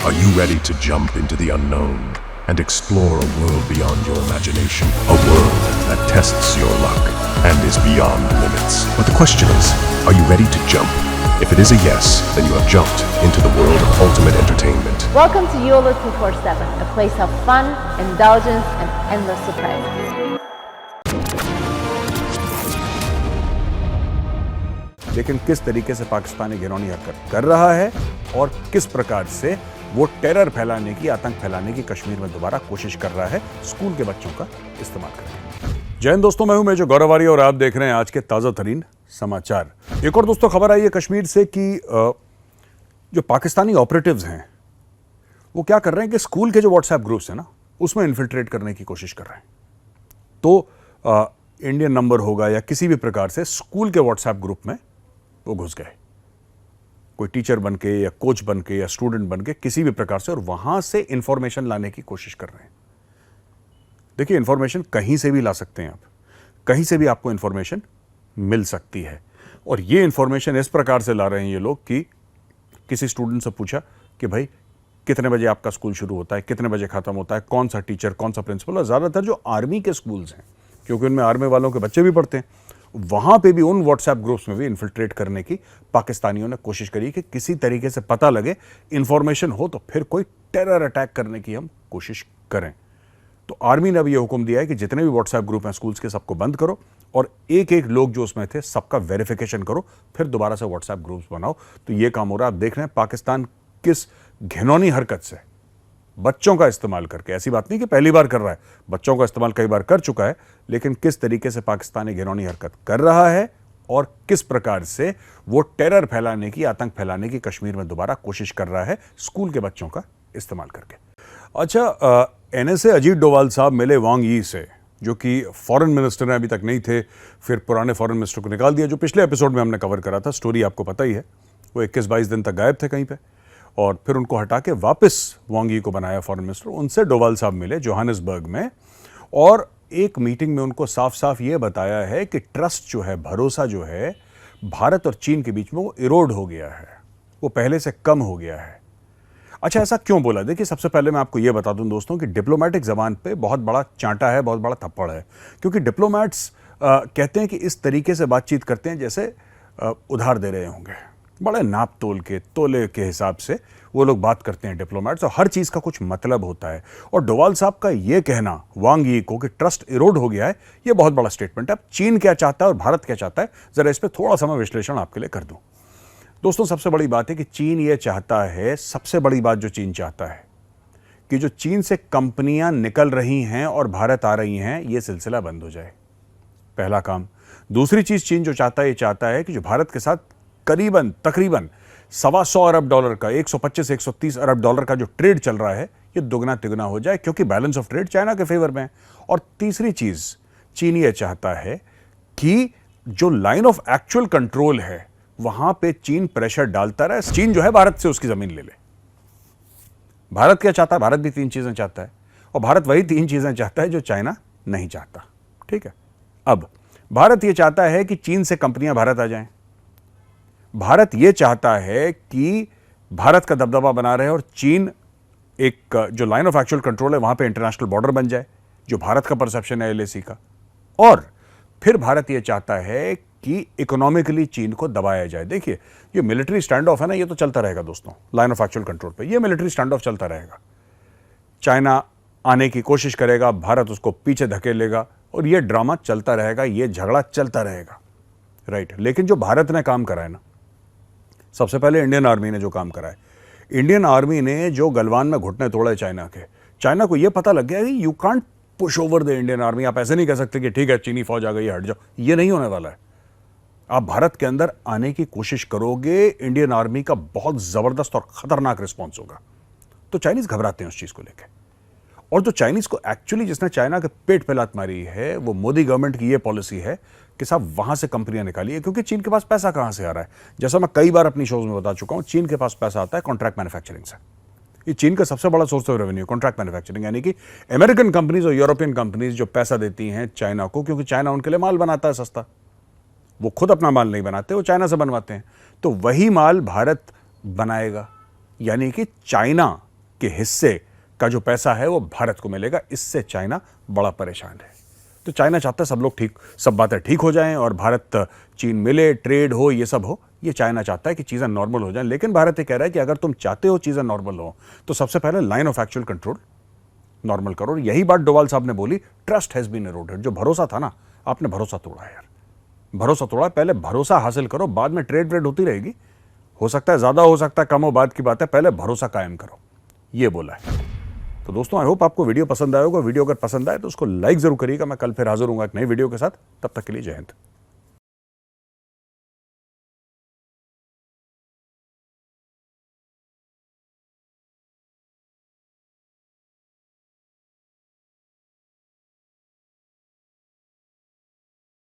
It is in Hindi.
Are you ready to jump into the unknown and explore a world beyond your imagination? A world that tests your luck and is beyond limits. But the question is, are you ready to jump? If it is a yes, then you have jumped into the world of ultimate entertainment. Welcome to YOLO 247, a place of fun, indulgence, and endless surprises. लेकिन किस तरीके से पाकिस्तानी घिनौनी हरकत कर रहा है और किस प्रकार से वो टेरर फैलाने की, आतंक फैलाने की कश्मीर में दोबारा कोशिश कर रहा है स्कूल के बच्चों का इस्तेमाल करके। जय हिंद दोस्तों, मैं हूं मेजर गौरव आर्य और आप देख रहे हैं आज के ताजा तरीन समाचार। एक और दोस्तों खबर आई है कश्मीर से कि जो पाकिस्तानी ऑपरेटिव्स हैं वो क्या कर रहे हैं कि स्कूल के जो व्हाट्सएप ग्रुप्स हैं ना, उसमें इन्फिल्ट्रेट करने की कोशिश कर रहे हैं। तो इंडियन नंबर होगा या किसी भी प्रकार से स्कूल के व्हाट्सएप ग्रुप में वो घुस गए, कोई टीचर बन के या कोच बन के या स्टूडेंट बन के किसी भी प्रकार से, और वहां से इंफॉर्मेशन लाने की कोशिश कर रहे हैं। देखिए, इंफॉर्मेशन कहीं से भी ला सकते हैं आप, कहीं से भी आपको इंफॉर्मेशन मिल सकती है। और ये इंफॉर्मेशन इस प्रकार से ला रहे हैं ये लोग कि किसी स्टूडेंट से पूछा कि भाई कितने बजे आपका स्कूल शुरू होता है, कितने बजे खत्म होता है, कौन सा टीचर, कौन सा प्रिंसिपल। और ज़्यादातर जो आर्मी के स्कूल्स हैं, क्योंकि उनमें आर्मी वालों के बच्चे भी पढ़ते हैं, वहां पे भी उन व्हाट्सएप ग्रुप्स में भी इन्फिल्ट्रेट करने की पाकिस्तानियों ने कोशिश करी कि किसी तरीके से पता लगे, इंफॉर्मेशन हो तो फिर कोई टेरर अटैक करने की हम कोशिश करें। तो आर्मी ने अब यह हुक्म दिया है कि जितने भी व्हाट्सएप ग्रुप हैं स्कूल्स के, सबको बंद करो और एक एक लोग जो उसमें थे सबका वेरिफिकेशन करो, फिर दोबारा से व्हाट्सएप ग्रुप्स बनाओ। तो ये काम हो रहा है। आप देख रहे हैं पाकिस्तान किस घिनौनी हरकत से बच्चों का इस्तेमाल करके, ऐसी बात नहीं कि पहली बार कर रहा है, बच्चों का इस्तेमाल कई बार कर चुका है, लेकिन किस तरीके से पाकिस्तानी घिनौनी हरकत कर रहा है और किस प्रकार से वो टेरर फैलाने की, आतंक फैलाने की कश्मीर में दोबारा कोशिश कर रहा है स्कूल के बच्चों का इस्तेमाल करके। अच्छा, एनएसए अजीत डोवाल साहब मिले वांग यी से, जो कि फॉरेन मिनिस्टर हैं, अभी तक नहीं थे, फिर पुराने फॉरेन मिनिस्टर को निकाल दिया, जो पिछले एपिसोड में हमने कवर करा था। स्टोरी आपको पता ही है, वो 21-22 दिन तक गायब थे कहीं पे, और फिर उनको हटा के वापस वांग यी को बनाया फॉरेन मिनिस्टर। उनसे डोवाल साहब मिले जोहानिसबर्ग में, और एक मीटिंग में उनको साफ साफ ये बताया है कि ट्रस्ट जो है, भरोसा जो है भारत और चीन के बीच में, वो इरोड हो गया है, वो पहले से कम हो गया है। अच्छा, ऐसा क्यों बोला? देखिए, सबसे पहले मैं आपको ये बता दूं दोस्तों कि डिप्लोमेटिक जबान पे बहुत बड़ा चांटा है, बहुत बड़ा थप्पड़ है, क्योंकि डिप्लोमेट्स कहते हैं कि इस तरीके से बातचीत करते हैं जैसे उधार दे रहे होंगे। बड़े नाप तोल के, तोले के हिसाब से वो लोग बात करते हैं डिप्लोमेट्स, और हर चीज़ का कुछ मतलब होता है। और डोवाल साहब का ये कहना वांग यी को कि ट्रस्ट इरोड हो गया है, ये बहुत बड़ा स्टेटमेंट है। अब चीन क्या चाहता है और भारत क्या चाहता है, जरा इस पर थोड़ा सा मैं विश्लेषण आपके लिए कर दूं। दोस्तों, सबसे बड़ी बात है कि चीन ये चाहता है, सबसे बड़ी बात जो चीन चाहता है कि जो चीन से कंपनियां निकल रही हैं और भारत आ रही हैं, ये सिलसिला बंद हो जाए, पहला काम। दूसरी चीज चीन जो चाहता है, ये चाहता है कि जो भारत के साथ तकरीबन $125 अरब का, 125-130 अरब डॉलर का जो ट्रेड चल रहा है, ये दुगना तिगुना हो जाए, क्योंकि बैलेंस ऑफ ट्रेड चाइना के फेवर में है। और तीसरी चीज चीन ये चाहता है कि जो लाइन ऑफ एक्चुअल कंट्रोल है, वहां पे चीन प्रेशर डालता रहे। चीन जो है भारत से उसकी जमीन ले ले। भारत क्या चाहता है? भारत भी 3 चीजें चाहता है, और भारत वही 3 चीजें चाहता है जो चाइना नहीं चाहता। ठीक है, अब भारत यह चाहता है कि चीन से कंपनियां भारत आ जाएं। भारत यह चाहता है कि भारत का दबदबा बना रहे और चीन एक जो लाइन ऑफ एक्चुअल कंट्रोल है वहां पे इंटरनेशनल बॉर्डर बन जाए, जो भारत का परसेप्शन है एलएसी का। और फिर भारत यह चाहता है कि इकोनॉमिकली चीन को दबाया जाए। देखिए, ये मिलिट्री स्टैंड ऑफ है ना, ये तो चलता रहेगा दोस्तों, लाइन ऑफ एक्चुअल कंट्रोल पे ये मिलिट्री स्टैंड ऑफ चलता रहेगा। चाइना आने की कोशिश करेगा, भारत उसको पीछे धकेलेगा, और ये ड्रामा चलता रहेगा, ये झगड़ा चलता रहेगा, राइट। लेकिन जो भारत ने काम करा है ना, सबसे पहले इंडियन आर्मी ने जो काम करा है, इंडियन आर्मी ने जो गलवान में घुटने तोड़े चाइना के, चाइना को यह पता लग गया कि you can't push over the Indian army. आप ऐसे नहीं कह सकते कि ठीक है चीनी फौज आ गई, हट जाओ, ये नहीं होने वाला है। आप भारत के अंदर आने की कोशिश करोगे, इंडियन आर्मी का बहुत जबरदस्त और खतरनाक रिस्पॉन्स होगा। तो चाइनीज घबराते हैं उस चीज को लेकर। और जो चाइनीज को एक्चुअली, जिसने चाइना के पेट पे लात मारी है, वो मोदी गवर्नमेंट की ये पॉलिसी है कि साहब वहां से कंपनियां निकालिए, क्योंकि चीन के पास पैसा कहां से आ रहा है? जैसा मैं कई बार अपनी शोज में बता चुका हूं, चीन के पास पैसा आता है कॉन्ट्रैक्ट मैन्युफैक्चरिंग से। ये चीन का सबसे बड़ा source of revenue, contract manufacturing, यानी कि अमेरिकन कंपनीज और यूरोपियन कंपनीज जो पैसा देती हैं चाइना को, क्योंकि चाइना उनके लिए माल बनाता है सस्ता। वो खुद अपना माल नहीं बनाते, वो चाइना से बनवाते हैं, तो वही माल भारत बनाएगा। यानी कि चाइना के हिस्से का जो पैसा है वो भारत को मिलेगा। इससे चाइना बड़ा परेशान है। तो चाइना चाहता है सब लोग सब बातें ठीक हो जाएं और भारत चीन मिले, ट्रेड हो, ये सब हो। ये चाइना चाहता है कि चीज़ें नॉर्मल हो जाएं। लेकिन भारत ये कह रहा है कि अगर तुम चाहते हो चीज़ें नॉर्मल हो तो सबसे पहले line of actual control normal करो। और यही बात डोवाल साहब ने बोली, ट्रस्ट हैज़ बीन इरोडेड। जो भरोसा था ना, आपने भरोसा तोड़ा यार, भरोसा तोड़ा। पहले भरोसा हासिल करो, बाद में ट्रेड होती रहेगी। हो सकता है ज़्यादा, हो सकता है कम हो, बात की बात है। पहले भरोसा कायम करो, ये बोला है। तो दोस्तों, आई होप आपको वीडियो पसंद आया होगा। वीडियो अगर पसंद आए तो उसको लाइक जरूर करिएगा। मैं कल फिर हाजिर हूँगा एक नई वीडियो के साथ। तब तक के लिए जय हिंद।